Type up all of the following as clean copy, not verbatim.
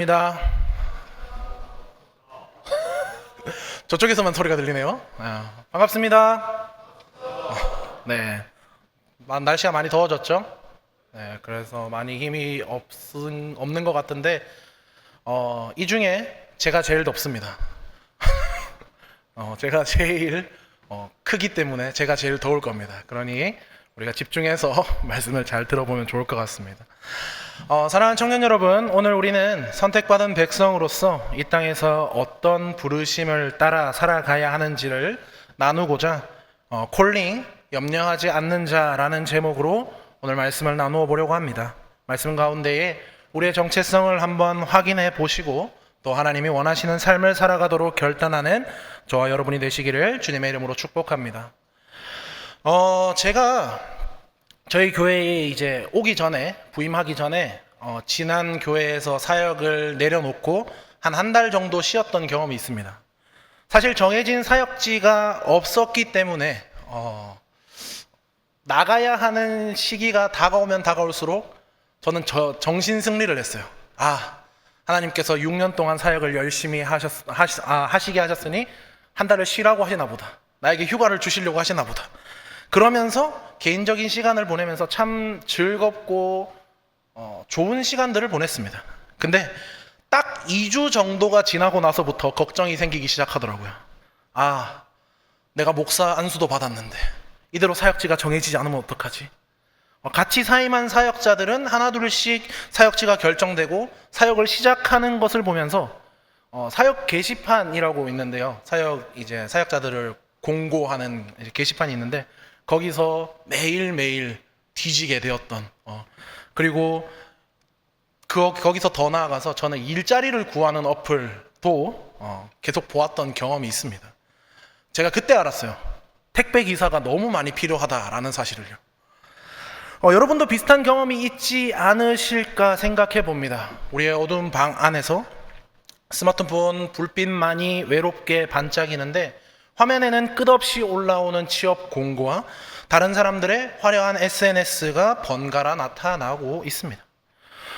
입니다. 저쪽에서만 소리가 들리네요. 반갑습니다. 네, 날씨가 많이 더워졌죠? 네, 그래서 많이 힘이 없는 것 같은데 이 중에 제가 제일 덥습니다. 제가 제일 크기 때문에 제가 제일 더울 겁니다. 그러니 우리가 집중해서 말씀을 잘 들어보면 좋을 것 같습니다. 사랑하는 청년 여러분, 오늘 우리는 선택받은 백성으로서 이 땅에서 어떤 부르심을 따라 살아가야 하는지를 나누고자 콜링, 염려하지 않는 자라는 제목으로 오늘 말씀을 나누어 보려고 합니다. 말씀 가운데에 우리의 정체성을 한번 확인해 보시고 또 하나님이 원하시는 삶을 살아가도록 결단하는 저와 여러분이 되시기를 주님의 이름으로 축복합니다. 제가 저희 교회에 이제 오기 전에, 부임하기 전에 지난 교회에서 사역을 내려놓고 한 달 정도 쉬었던 경험이 있습니다. 사실 정해진 사역지가 없었기 때문에 나가야 하는 시기가 다가오면 다가올수록 저는 정신 승리를 했어요. 하나님께서 6년 동안 사역을 열심히 하시게 하셨으니 한 달을 쉬라고 하시나 보다. 나에게 휴가를 주시려고 하시나 보다. 그러면서 개인적인 시간을 보내면서 참 즐겁고 좋은 시간들을 보냈습니다. 근데 딱 2주 정도가 지나고 나서부터 걱정이 생기기 시작하더라고요. 내가 목사 안수도 받았는데 이대로 사역지가 정해지지 않으면 어떡하지? 같이 사임한 사역자들은 하나둘씩 사역지가 결정되고 사역을 시작하는 것을 보면서 사역 게시판이라고 있는데요. 사역자들을 공고하는 게시판이 있는데 거기서 매일매일 뒤지게 되었던 그리고 거기서 더 나아가서 저는 일자리를 구하는 어플도 계속 보았던 경험이 있습니다. 제가 그때 알았어요. 택배 기사가 너무 많이 필요하다라는 사실을요. 여러분도 비슷한 경험이 있지 않으실까 생각해 봅니다. 우리의 어두운 방 안에서 스마트폰 불빛만이 외롭게 반짝이는데 화면에는 끝없이 올라오는 취업 공고와 다른 사람들의 화려한 SNS가 번갈아 나타나고 있습니다.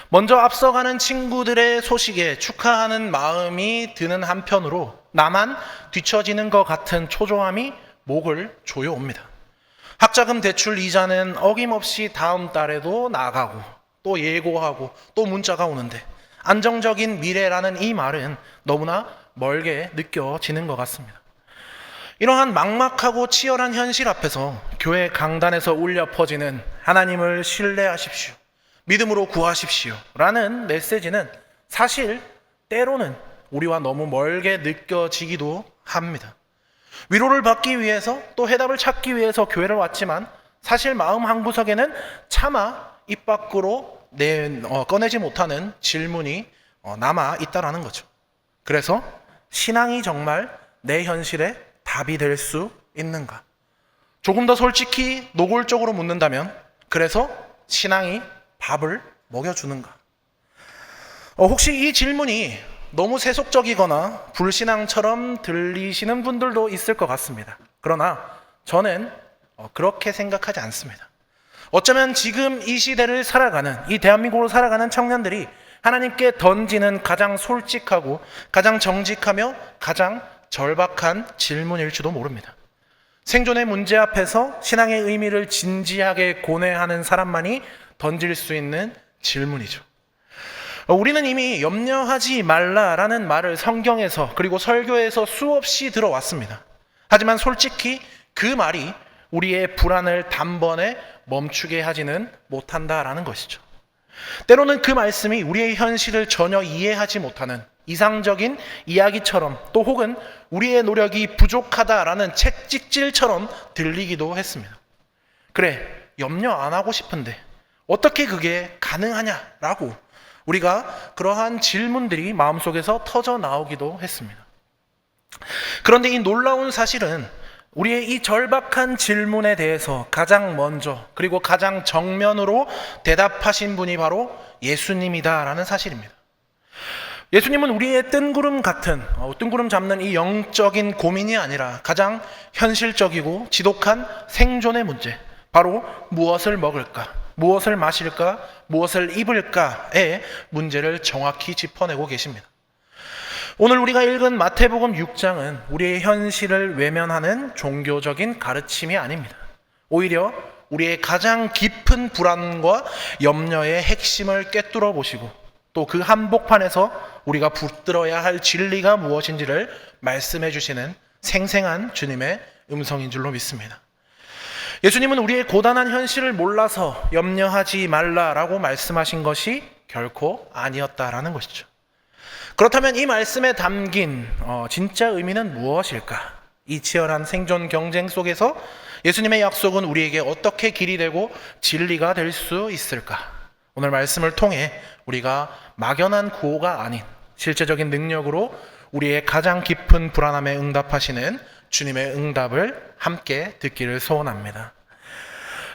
먼저 앞서가는 친구들의 소식에 축하하는 마음이 드는 한편으로 나만 뒤처지는 것 같은 초조함이 목을 조여옵니다. 학자금 대출 이자는 어김없이 다음 달에도 나가고 또 예고하고 또 문자가 오는데 안정적인 미래라는 이 말은 너무나 멀게 느껴지는 것 같습니다. 이러한 막막하고 치열한 현실 앞에서 교회 강단에서 울려 퍼지는 하나님을 신뢰하십시오, 믿음으로 구하십시오 라는 메시지는 사실 때로는 우리와 너무 멀게 느껴지기도 합니다. 위로를 받기 위해서 또 해답을 찾기 위해서 교회를 왔지만 사실 마음 한구석에는 차마 입 밖으로 꺼내지 못하는 질문이 남아 있다라는 거죠. 그래서 신앙이 정말 내 현실에 답이 될 수 있는가? 조금 더 솔직히 노골적으로 묻는다면 그래서 신앙이 밥을 먹여주는가? 혹시 이 질문이 너무 세속적이거나 불신앙처럼 들리시는 분들도 있을 것 같습니다. 그러나 저는 그렇게 생각하지 않습니다. 어쩌면 지금 이 시대를 살아가는, 이 대한민국으로 살아가는 청년들이 하나님께 던지는 가장 솔직하고 가장 정직하며 가장 절박한 질문일지도 모릅니다. 생존의 문제 앞에서 신앙의 의미를 진지하게 고뇌하는 사람만이 던질 수 있는 질문이죠. 우리는 이미 염려하지 말라라는 말을 성경에서 그리고 설교에서 수없이 들어왔습니다. 하지만 솔직히 그 말이 우리의 불안을 단번에 멈추게 하지는 못한다라는 것이죠. 때로는 그 말씀이 우리의 현실을 전혀 이해하지 못하는 이상적인 이야기처럼 또 혹은 우리의 노력이 부족하다라는 책찍질처럼 들리기도 했습니다. 그래, 염려 안 하고 싶은데 어떻게 그게 가능하냐라고 우리가 그러한 질문들이 마음속에서 터져 나오기도 했습니다. 그런데 이 놀라운 사실은 우리의 이 절박한 질문에 대해서 가장 먼저 그리고 가장 정면으로 대답하신 분이 바로 예수님이다라는 사실입니다. 예수님은 우리의 뜬구름 잡는 이 영적인 고민이 아니라 가장 현실적이고 지독한 생존의 문제, 바로 무엇을 먹을까, 무엇을 마실까, 무엇을 입을까의 문제를 정확히 짚어내고 계십니다. 오늘 우리가 읽은 마태복음 6장은 우리의 현실을 외면하는 종교적인 가르침이 아닙니다. 오히려 우리의 가장 깊은 불안과 염려의 핵심을 꿰뚫어 보시고 또 그 한복판에서 우리가 붙들어야 할 진리가 무엇인지를 말씀해 주시는 생생한 주님의 음성인 줄로 믿습니다. 예수님은 우리의 고단한 현실을 몰라서 염려하지 말라라고 말씀하신 것이 결코 아니었다라는 것이죠. 그렇다면 이 말씀에 담긴 진짜 의미는 무엇일까? 이 치열한 생존 경쟁 속에서 예수님의 약속은 우리에게 어떻게 길이 되고 진리가 될 수 있을까? 오늘 말씀을 통해 우리가 막연한 구호가 아닌 실제적인 능력으로 우리의 가장 깊은 불안함에 응답하시는 주님의 응답을 함께 듣기를 소원합니다.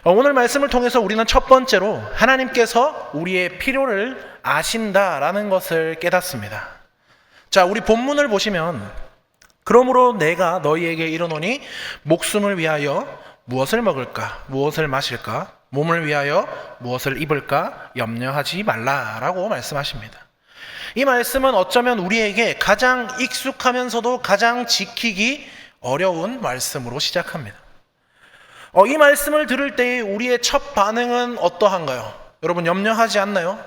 오늘 말씀을 통해서 우리는 첫 번째로 하나님께서 우리의 필요를 아신다라는 것을 깨닫습니다. 자, 우리 본문을 보시면 그러므로 내가 너희에게 이르노니 목숨을 위하여 무엇을 먹을까, 무엇을 마실까, 몸을 위하여 무엇을 입을까 염려하지 말라라고 말씀하십니다. 이 말씀은 어쩌면 우리에게 가장 익숙하면서도 가장 지키기 어려운 말씀으로 시작합니다. 이 말씀을 들을 때 우리의 첫 반응은 어떠한가요? 여러분 염려하지 않나요?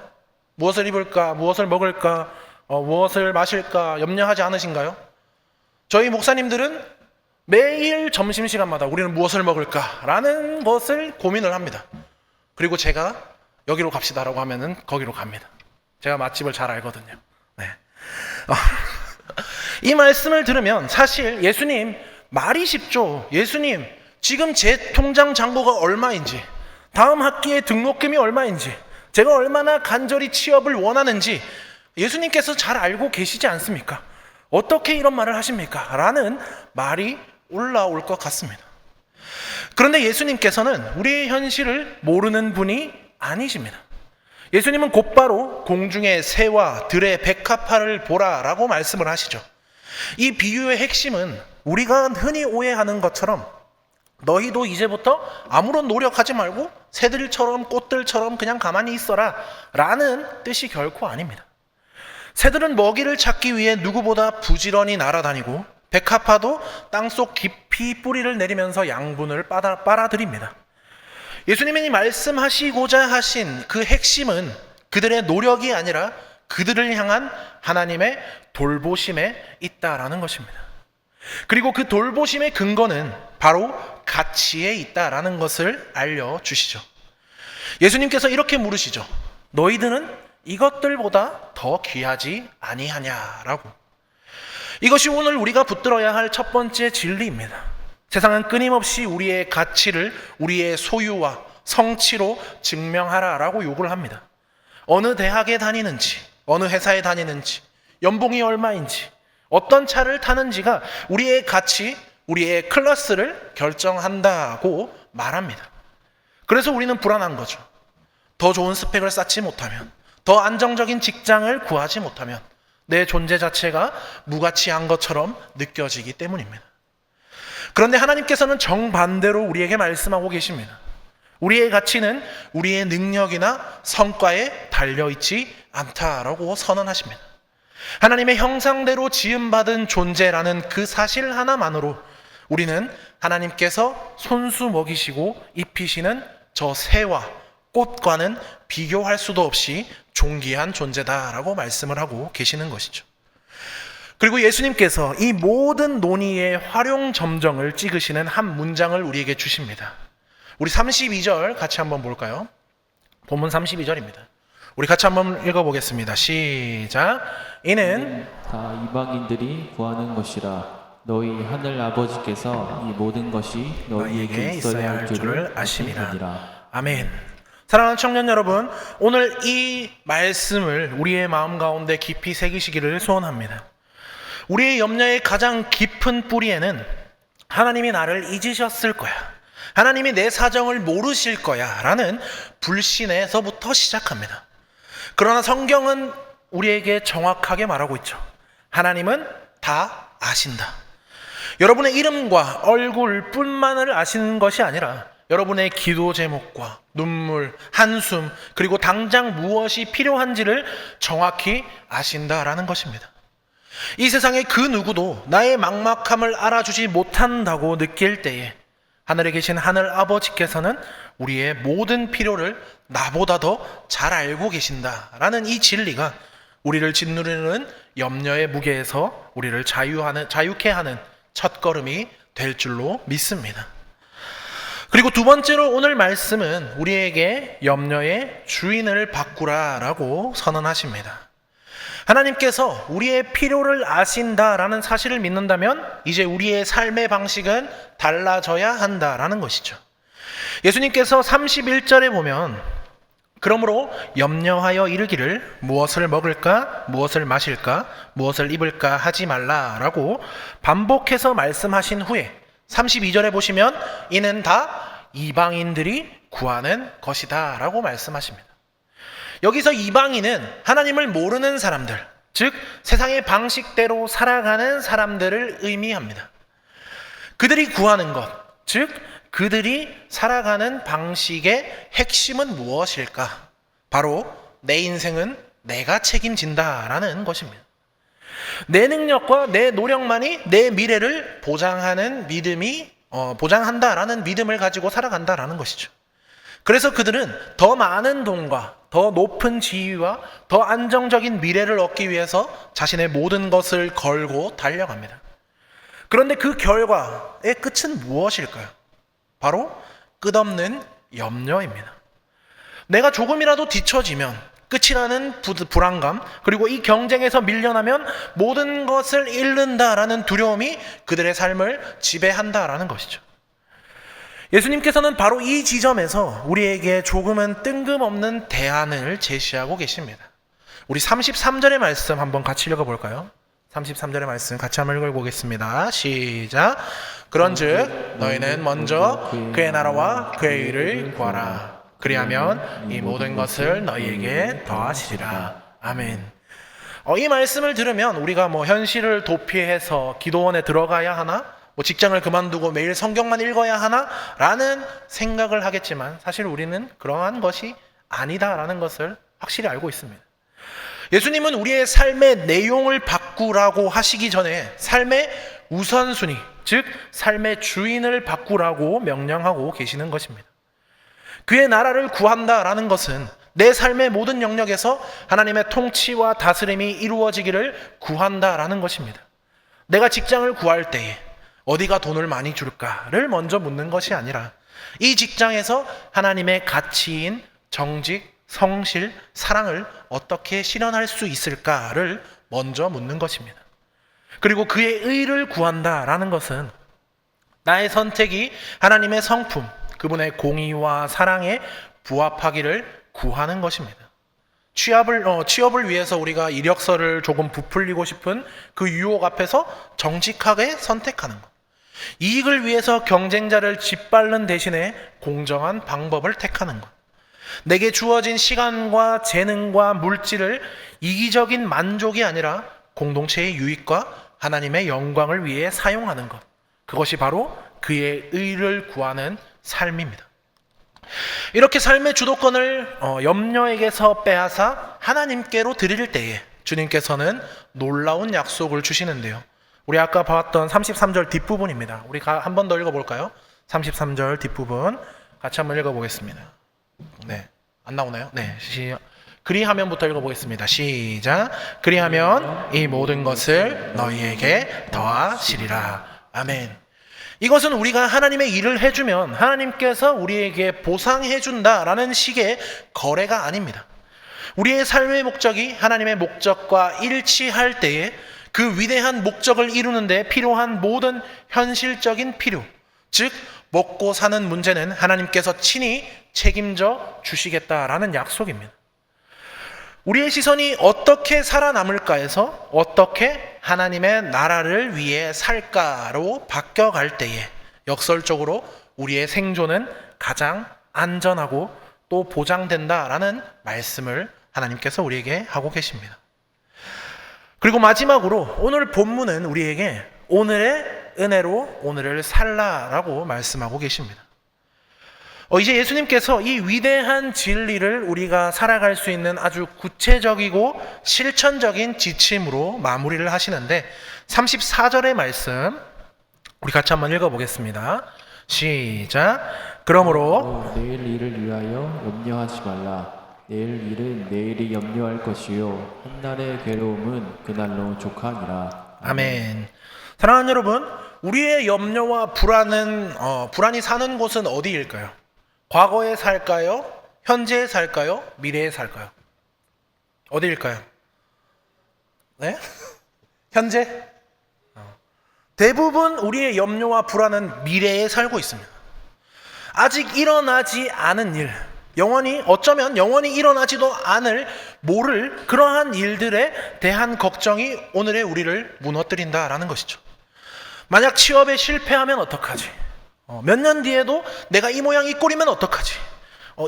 무엇을 입을까, 무엇을 먹을까, 무엇을 마실까 염려하지 않으신가요? 저희 목사님들은 매일 점심시간마다 우리는 무엇을 먹을까 라는 것을 고민을 합니다. 그리고 제가 여기로 갑시다라고 하면은 거기로 갑니다. 제가 맛집을 잘 알거든요. 네. 이 말씀을 들으면 사실 예수님 말이 쉽죠. 예수님 지금 제 통장 잔고가 얼마인지, 다음 학기에 등록금이 얼마인지, 제가 얼마나 간절히 취업을 원하는지 예수님께서 잘 알고 계시지 않습니까? 어떻게 이런 말을 하십니까? 라는 말이 올라올 것 같습니다. 그런데 예수님께서는 우리의 현실을 모르는 분이 아니십니다. 예수님은 곧바로 공중의 새와 들의 백합화를 보라라고 말씀을 하시죠. 이 비유의 핵심은 우리가 흔히 오해하는 것처럼 너희도 이제부터 아무런 노력하지 말고 새들처럼 꽃들처럼 그냥 가만히 있어라 라는 뜻이 결코 아닙니다. 새들은 먹이를 찾기 위해 누구보다 부지런히 날아다니고 백합화도 땅속 깊이 뿌리를 내리면서 양분을 빨아들입니다. 예수님이 말씀하시고자 하신 그 핵심은 그들의 노력이 아니라 그들을 향한 하나님의 돌보심에 있다라는 것입니다. 그리고 그 돌보심의 근거는 바로 가치에 있다라는 것을 알려주시죠. 예수님께서 이렇게 물으시죠. 너희들은 이것들보다 더 귀하지 아니하냐라고. 이것이 오늘 우리가 붙들어야 할 첫 번째 진리입니다. 세상은 끊임없이 우리의 가치를 우리의 소유와 성취로 증명하라라고 요구를 합니다. 어느 대학에 다니는지, 어느 회사에 다니는지, 연봉이 얼마인지, 어떤 차를 타는지가 우리의 가치, 우리의 클래스를 결정한다고 말합니다. 그래서 우리는 불안한 거죠. 더 좋은 스펙을 쌓지 못하면, 더 안정적인 직장을 구하지 못하면 내 존재 자체가 무가치한 것처럼 느껴지기 때문입니다. 그런데 하나님께서는 정반대로 우리에게 말씀하고 계십니다. 우리의 가치는 우리의 능력이나 성과에 달려있지 않다라고 선언하십니다. 하나님의 형상대로 지음받은 존재라는 그 사실 하나만으로 우리는 하나님께서 손수 먹이시고 입히시는 저 새와 꽃과는 비교할 수도 없이 존귀한 존재다라고 말씀을 하고 계시는 것이죠. 그리고 예수님께서 이 모든 논의의 활용점정을 찍으시는 한 문장을 우리에게 주십니다. 우리 32절 같이 한번 볼까요? 본문 32절입니다. 우리 같이 한번 읽어보겠습니다. 시작. 이는 다 이방인들이 구하는 것이라. 너희 하늘 아버지께서 이 모든 것이 너희에게 있어야 할 줄을 아심이니라. 아멘. 사랑하는 청년 여러분, 오늘 이 말씀을 우리의 마음 가운데 깊이 새기시기를 소원합니다. 우리의 염려의 가장 깊은 뿌리에는 하나님이 나를 잊으셨을 거야, 하나님이 내 사정을 모르실 거야 라는 불신에서부터 시작합니다. 그러나 성경은 우리에게 정확하게 말하고 있죠. 하나님은 다 아신다. 여러분의 이름과 얼굴뿐만을 아시는 것이 아니라 여러분의 기도 제목과 눈물, 한숨, 그리고 당장 무엇이 필요한지를 정확히 아신다라는 것입니다. 이 세상의 그 누구도 나의 막막함을 알아주지 못한다고 느낄 때에 하늘에 계신 하늘 아버지께서는 우리의 모든 필요를 나보다 더 잘 알고 계신다라는 이 진리가 우리를 짓누르는 염려의 무게에서 우리를 자유케 하는 첫걸음이 될 줄로 믿습니다. 그리고 두 번째로 오늘 말씀은 우리에게 염려의 주인을 바꾸라라고 선언하십니다. 하나님께서 우리의 필요를 아신다라는 사실을 믿는다면 이제 우리의 삶의 방식은 달라져야 한다라는 것이죠. 예수님께서 31절에 보면 그러므로 염려하여 이르기를 무엇을 먹을까, 무엇을 마실까, 무엇을 입을까 하지 말라라고 반복해서 말씀하신 후에 32절에 보시면 이는 다 이방인들이 구하는 것이다 라고 말씀하십니다. 여기서 이방인은 하나님을 모르는 사람들, 즉 세상의 방식대로 살아가는 사람들을 의미합니다. 그들이 구하는 것, 즉 그들이 살아가는 방식의 핵심은 무엇일까? 바로 내 인생은 내가 책임진다라는 것입니다. 내 능력과 내 노력만이 내 미래를 보장한다라는 믿음을 가지고 살아간다라는 것이죠. 그래서 그들은 더 많은 돈과 더 높은 지위와 더 안정적인 미래를 얻기 위해서 자신의 모든 것을 걸고 달려갑니다. 그런데 그 결과의 끝은 무엇일까요? 바로 끝없는 염려입니다. 내가 조금이라도 뒤처지면 끝이라는 불안감, 그리고 이 경쟁에서 밀려나면 모든 것을 잃는다라는 두려움이 그들의 삶을 지배한다라는 것이죠. 예수님께서는 바로 이 지점에서 우리에게 조금은 뜬금없는 대안을 제시하고 계십니다. 우리 33절의 말씀 한번 같이 읽어볼까요? 33절의 말씀 같이 한번 읽어보겠습니다. 시작. 그런즉 너희는 먼저 그의 나라와 그의 의를 구하라. 그리하면 이 모든 것을 너희에게 더하시리라. 아멘. 이 말씀을 들으면 우리가 현실을 도피해서 기도원에 들어가야 하나? 직장을 그만두고 매일 성경만 읽어야 하나? 라는 생각을 하겠지만 사실 우리는 그러한 것이 아니다라는 것을 확실히 알고 있습니다. 예수님은 우리의 삶의 내용을 바꾸라고 하시기 전에 삶의 우선순위, 즉 삶의 주인을 바꾸라고 명령하고 계시는 것입니다. 그의 나라를 구한다라는 것은 내 삶의 모든 영역에서 하나님의 통치와 다스림이 이루어지기를 구한다라는 것입니다. 내가 직장을 구할 때에 어디가 돈을 많이 줄까를 먼저 묻는 것이 아니라 이 직장에서 하나님의 가치인 정직, 성실, 사랑을 어떻게 실현할 수 있을까를 먼저 묻는 것입니다. 그리고 그의 의를 구한다라는 것은 나의 선택이 하나님의 성품, 그분의 공의와 사랑에 부합하기를 구하는 것입니다. 취업을 위해서 우리가 이력서를 조금 부풀리고 싶은 그 유혹 앞에서 정직하게 선택하는 것. 이익을 위해서 경쟁자를 짓밟는 대신에 공정한 방법을 택하는 것. 내게 주어진 시간과 재능과 물질을 이기적인 만족이 아니라 공동체의 유익과 하나님의 영광을 위해 사용하는 것. 그것이 바로 그의 의를 구하는 삶입니다. 이렇게 삶의 주도권을 염려에게서 빼앗아 하나님께로 드릴 때에 주님께서는 놀라운 약속을 주시는데요. 우리 아까 봤던 33절 뒷부분입니다. 우리 한 번 더 읽어볼까요? 33절 뒷부분 같이 한번 읽어보겠습니다. 네, 안 나오나요? 네, 그리하면부터 읽어보겠습니다. 시작. 그리하면 이 모든 것을 너희에게 더하시리라. 아멘. 이것은 우리가 하나님의 일을 해주면 하나님께서 우리에게 보상해준다라는 식의 거래가 아닙니다. 우리의 삶의 목적이 하나님의 목적과 일치할 때에 그 위대한 목적을 이루는데 필요한 모든 현실적인 필요, 즉 먹고 사는 문제는 하나님께서 친히 책임져 주시겠다라는 약속입니다. 우리의 시선이 어떻게 살아남을까에서 어떻게 하나님의 나라를 위해 살까로 바뀌어갈 때에 역설적으로 우리의 생존은 가장 안전하고 또 보장된다라는 말씀을 하나님께서 우리에게 하고 계십니다. 그리고 마지막으로 오늘 본문은 우리에게 오늘의 은혜로 오늘을 살라라고 말씀하고 계십니다. 이제 예수님께서 이 위대한 진리를 우리가 살아갈 수 있는 아주 구체적이고 실천적인 지침으로 마무리를 하시는데 34절의 말씀 우리 같이 한번 읽어보겠습니다. 시작. 그러므로 내일 일을 위하여 염려하지 말라. 내일 일은 내일이 염려할 것이요 한날의 괴로움은 그날로 족하니라. 아멘. 사랑하는 여러분, 우리의 염려와 불안이 사는 곳은 어디일까요? 과거에 살까요? 현재에 살까요? 미래에 살까요? 어디일까요? 네? 현재? 대부분 우리의 염려와 불안은 미래에 살고 있습니다. 아직 일어나지 않은 일, 어쩌면 영원히 일어나지도 모를 그러한 일들에 대한 걱정이 오늘의 우리를 무너뜨린다라는 것이죠. 만약 취업에 실패하면 어떡하지? 몇 년 뒤에도 내가 이 모양 이 꼴이면 어떡하지?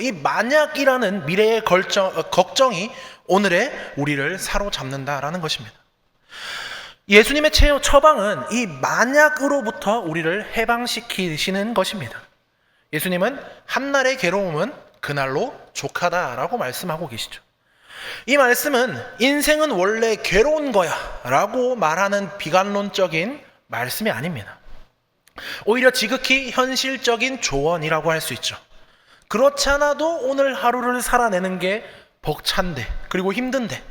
이 만약이라는 미래의 걱정이 오늘의 우리를 사로잡는다라는 것입니다. 예수님의 처방은 이 만약으로부터 우리를 해방시키시는 것입니다. 예수님은 한날의 괴로움은 그날로 족하다라고 말씀하고 계시죠. 이 말씀은 인생은 원래 괴로운 거야 라고 말하는 비관론적인 말씀이 아닙니다. 오히려 지극히 현실적인 조언이라고 할 수 있죠. 그렇지 않아도 오늘 하루를 살아내는 게 벅찬데 그리고 힘든데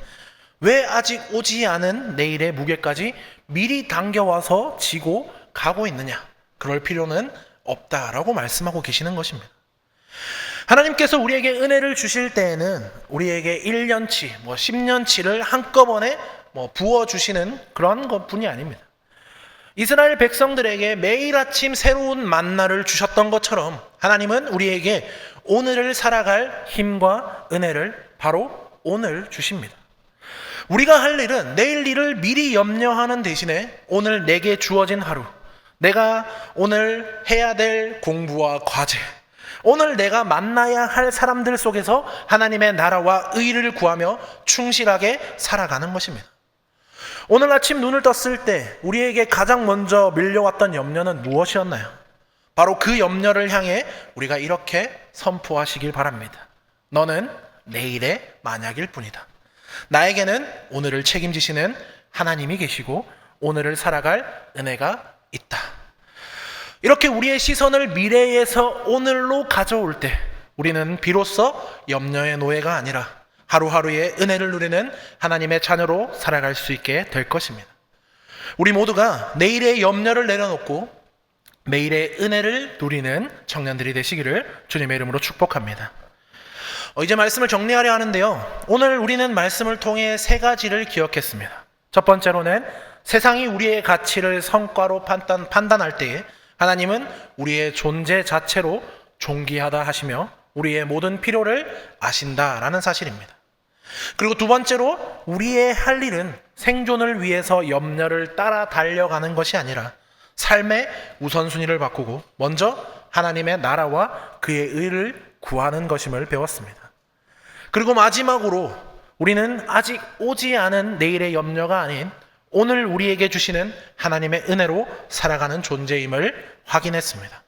왜 아직 오지 않은 내일의 무게까지 미리 당겨와서 지고 가고 있느냐? 그럴 필요는 없다라고 말씀하고 계시는 것입니다. 하나님께서 우리에게 은혜를 주실 때에는 우리에게 1년치, 10년치를 한꺼번에 부어주시는 그런 것뿐이 아닙니다. 이스라엘 백성들에게 매일 아침 새로운 만나를 주셨던 것처럼 하나님은 우리에게 오늘을 살아갈 힘과 은혜를 바로 오늘 주십니다. 우리가 할 일은 내일 일을 미리 염려하는 대신에 오늘 내게 주어진 하루, 내가 오늘 해야 될 공부와 과제, 오늘 내가 만나야 할 사람들 속에서 하나님의 나라와 의를 구하며 충실하게 살아가는 것입니다. 오늘 아침 눈을 떴을 때 우리에게 가장 먼저 밀려왔던 염려는 무엇이었나요? 바로 그 염려를 향해 우리가 이렇게 선포하시길 바랍니다. 너는 내일의 만약일 뿐이다. 나에게는 오늘을 책임지시는 하나님이 계시고 오늘을 살아갈 은혜가 있다. 이렇게 우리의 시선을 미래에서 오늘로 가져올 때 우리는 비로소 염려의 노예가 아니라 하루하루의 은혜를 누리는 하나님의 자녀로 살아갈 수 있게 될 것입니다. 우리 모두가 내일의 염려를 내려놓고 매일의 은혜를 누리는 청년들이 되시기를 주님의 이름으로 축복합니다. 이제 말씀을 정리하려 하는데요. 오늘 우리는 말씀을 통해 세 가지를 기억했습니다. 첫 번째로는 세상이 우리의 가치를 성과로 판단할 때에 하나님은 우리의 존재 자체로 존귀하다 하시며 우리의 모든 필요를 아신다라는 사실입니다. 그리고 두 번째로 우리의 할 일은 생존을 위해서 염려를 따라 달려가는 것이 아니라 삶의 우선순위를 바꾸고 먼저 하나님의 나라와 그의 의를 구하는 것임을 배웠습니다. 그리고 마지막으로 우리는 아직 오지 않은 내일의 염려가 아닌 오늘 우리에게 주시는 하나님의 은혜로 살아가는 존재임을 확인했습니다.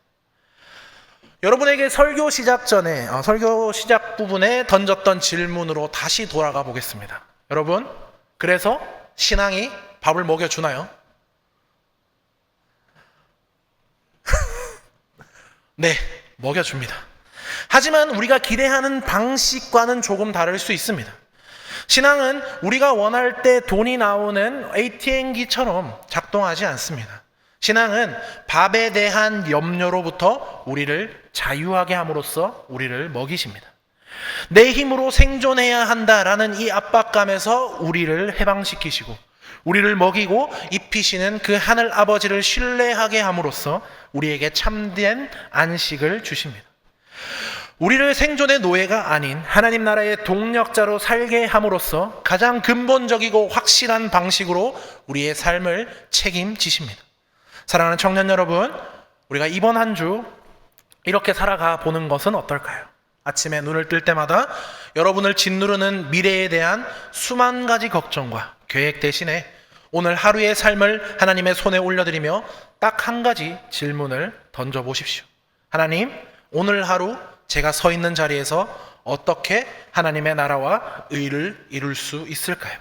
여러분에게 설교 시작 전에 설교 시작 부분에 던졌던 질문으로 다시 돌아가 보겠습니다. 여러분, 그래서 신앙이 밥을 먹여주나요? 네, 먹여줍니다. 하지만 우리가 기대하는 방식과는 조금 다를 수 있습니다. 신앙은 우리가 원할 때 돈이 나오는 ATM기처럼 작동하지 않습니다. 신앙은 밥에 대한 염려로부터 우리를 자유하게 함으로써 우리를 먹이십니다. 내 힘으로 생존해야 한다라는 이 압박감에서 우리를 해방시키시고 우리를 먹이고 입히시는 그 하늘 아버지를 신뢰하게 함으로써 우리에게 참된 안식을 주십니다. 우리를 생존의 노예가 아닌 하나님 나라의 동력자로 살게 함으로써 가장 근본적이고 확실한 방식으로 우리의 삶을 책임지십니다. 사랑하는 청년 여러분, 우리가 이번 한 주 이렇게 살아가 보는 것은 어떨까요? 아침에 눈을 뜰 때마다 여러분을 짓누르는 미래에 대한 수만 가지 걱정과 계획 대신에 오늘 하루의 삶을 하나님의 손에 올려드리며 딱 한 가지 질문을 던져보십시오. 하나님, 오늘 하루 제가 서 있는 자리에서 어떻게 하나님의 나라와 의를 이룰 수 있을까요?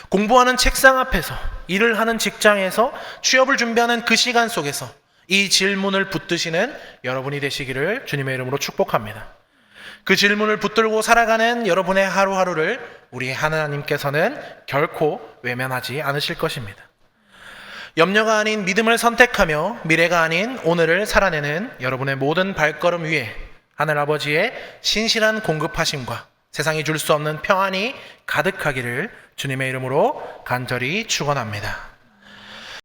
공부하는 책상 앞에서, 일을 하는 직장에서, 취업을 준비하는 그 시간 속에서 이 질문을 붙드시는 여러분이 되시기를 주님의 이름으로 축복합니다. 그 질문을 붙들고 살아가는 여러분의 하루하루를 우리 하나님께서는 결코 외면하지 않으실 것입니다. 염려가 아닌 믿음을 선택하며 미래가 아닌 오늘을 살아내는 여러분의 모든 발걸음 위에 하늘아버지의 신실한 공급하심과 세상이 줄 수 없는 평안이 가득하기를 주님의 이름으로 간절히 축원합니다.